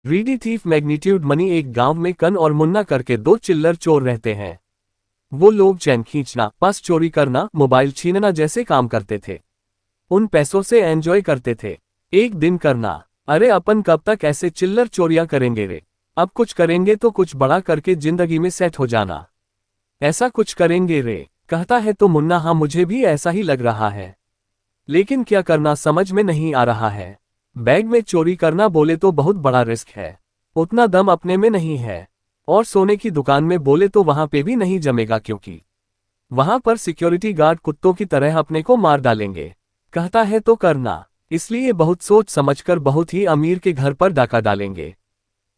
Reedy thief magnitude money. एक गांव में कन और मुन्ना करके दो चिल्लर चोर रहते हैं। वो लोग चैन खींचना, पर्स चोरी करना, मोबाइल छीनना जैसे काम करते थे। उन पैसों से एंजॉय करते थे। एक दिन करना, अरे अपन कब तक ऐसे चिल्लर चोरियां करेंगे रे, अब कुछ करेंगे तो कुछ बड़ा करके जिंदगी में सेट हो जाना, ऐसा कुछ करेंगे रे। कहता है तो मुन्ना, हाँ मुझे भी ऐसा ही लग रहा है, लेकिन क्या करना समझ में नहीं आ रहा है। बैग में चोरी करना बोले तो बहुत बड़ा रिस्क है, उतना दम अपने में नहीं है। और सोने की दुकान में बोले तो वहां पे भी नहीं जमेगा, क्योंकि वहां पर सिक्योरिटी गार्ड कुत्तों की तरह अपने को मार डालेंगे। कहता है तो करना, इसलिए बहुत सोच समझकर बहुत ही अमीर के घर पर डाका डालेंगे,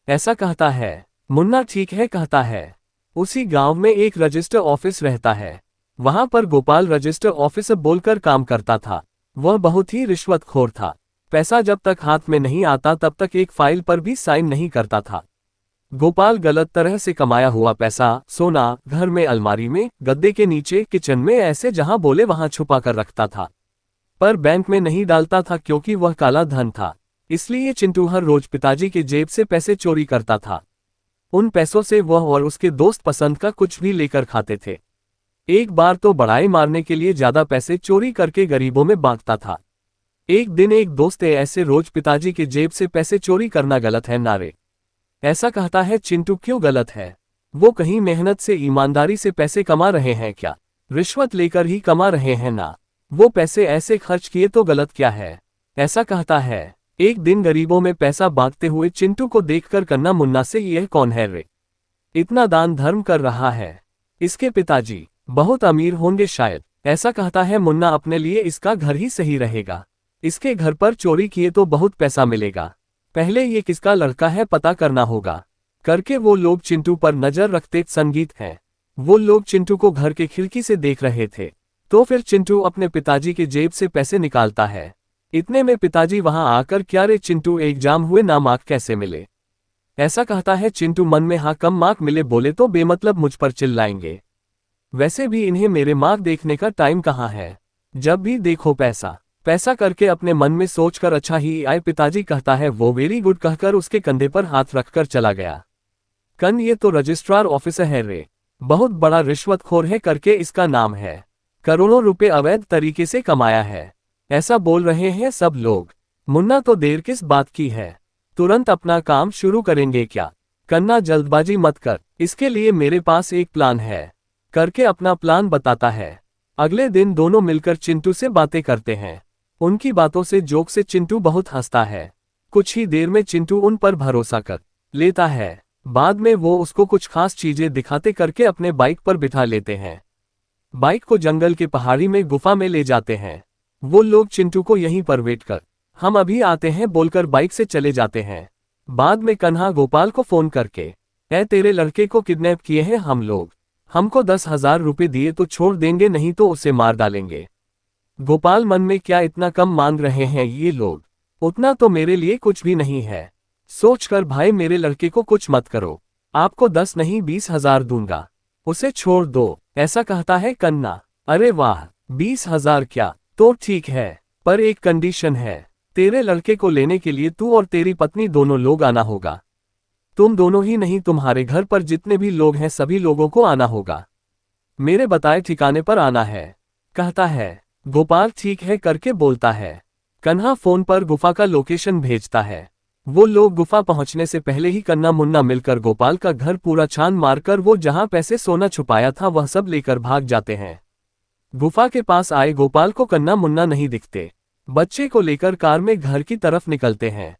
ऐसा कहता है। मुन्ना ठीक है कहता है। उसी गांव में एक रजिस्टर ऑफिस रहता है। वहां पर गोपाल रजिस्टर ऑफिसर बोलकर काम करता था। वह बहुत ही रिश्वतखोर था। पैसा जब तक हाथ में नहीं आता तब तक एक फाइल पर भी साइन नहीं करता था। गोपाल गलत तरह से कमाया हुआ पैसा सोना, घर में अलमारी में, गद्दे के नीचे, किचन में, ऐसे जहां बोले वहां छुपा कर रखता था। पर बैंक में नहीं डालता था क्योंकि वह काला धन था। इसलिए चिंटू हर रोज पिताजी के जेब से पैसे चोरी करता था। उन पैसों से वह और उसके दोस्त पसंद का कुछ भी लेकर खाते थे। एक बार तो बड़ाई मारने के लिए ज्यादा पैसे चोरी करके गरीबों में बांटता था। एक दिन एक दोस्त ऐसे रोज पिताजी के जेब से पैसे चोरी करना गलत है ना रे, ऐसा कहता है। चिंटू क्यों गलत है, वो कहीं मेहनत से ईमानदारी से पैसे कमा रहे हैं क्या, रिश्वत लेकर ही कमा रहे हैं ना, वो पैसे ऐसे खर्च किए तो गलत क्या है, ऐसा कहता है। एक दिन गरीबों में पैसा बांटते हुए चिंटू को देखकर कन्ना मुन्ना से, यह कौन है रे, इतना दान धर्म कर रहा है, इसके पिताजी बहुत अमीर होंगे शायद, ऐसा कहता है मुन्ना। अपने लिए इसका घर ही सही रहेगा, इसके घर पर चोरी किए तो बहुत पैसा मिलेगा, पहले ये किसका लड़का है पता करना होगा। करके वो लोग चिंटू पर नजर रखते। संगीत है, वो लोग चिंटू को घर के खिड़की से देख रहे थे। तो फिर चिंटू अपने पिताजी के जेब से पैसे निकालता है। इतने में पिताजी वहां आकर, क्या रे चिंटू एग्जाम हुए ना, मार्क कैसे मिले, ऐसा कहता है। चिंटू मन में, हाँ कम मार्क मिले बोले तो बेमतलब मुझ पर चिल्लाएंगे, वैसे भी इन्हें मेरे मार्क देखने का टाइम कहाँ है, जब भी देखो पैसा पैसा करके अपने मन में सोचकर अच्छा ही आए। पिताजी कहता है वो वेरी गुड कहकर उसके कंधे पर हाथ रखकर चला गया। कन, ये तो रजिस्ट्रार ऑफिसर है रे, बहुत बड़ा रिश्वतखोर है करके इसका नाम है, करोड़ों रुपए अवैध तरीके से कमाया है, ऐसा बोल रहे हैं सब लोग। मुन्ना तो देर किस बात की है, तुरंत अपना काम शुरू करेंगे क्या। कन्ना जल्दबाजी मत कर, इसके लिए मेरे पास एक प्लान है, करके अपना प्लान बताता है। अगले दिन दोनों मिलकर चिंटू से बातें करते हैं। उनकी बातों से, जोक से चिंटू बहुत हंसता है। कुछ ही देर में चिंटू उन पर भरोसा कर लेता है। बाद में वो उसको कुछ खास चीजें दिखाते करके अपने बाइक पर बिठा लेते हैं। बाइक को जंगल के पहाड़ी में गुफा में ले जाते हैं। वो लोग चिंटू को यहीं पर वेट कर, हम अभी आते हैं बोलकर बाइक से चले जाते हैं। बाद में कन्हा गोपाल को फोन करके, तेरे लड़के को किडनैप किए हैं हम लोग, हमको 10,000 रुपए दिए तो छोड़ देंगे, नहीं तो उसे मार डालेंगे। गोपाल मन में, क्या इतना कम मांग रहे हैं ये लोग, उतना तो मेरे लिए कुछ भी नहीं है, सोचकर भाई मेरे लड़के को कुछ मत करो, आपको 10 नहीं 20,000 दूंगा, उसे छोड़ दो, ऐसा कहता है कन्ना। अरे वाह, 20,000 क्या, तो ठीक है, पर एक कंडीशन है, तेरे लड़के को लेने के लिए तू और तेरी पत्नी दोनों लोग आना होगा। तुम दोनों ही नहीं, तुम्हारे घर पर जितने भी लोग हैं सभी लोगों को आना होगा, मेरे बताए ठिकाने पर आना है, कहता है। गोपाल ठीक है करके बोलता है। कन्हा फोन पर गुफा का लोकेशन भेजता है। वो लोग गुफा पहुंचने से पहले ही कन्ना मुन्ना मिलकर गोपाल का घर पूरा छान मारकर वो जहां पैसे सोना छुपाया था वह सब लेकर भाग जाते हैं। गुफा के पास आए गोपाल को कन्ना मुन्ना नहीं दिखते। बच्चे को लेकर कार में घर की तरफ निकलते हैं।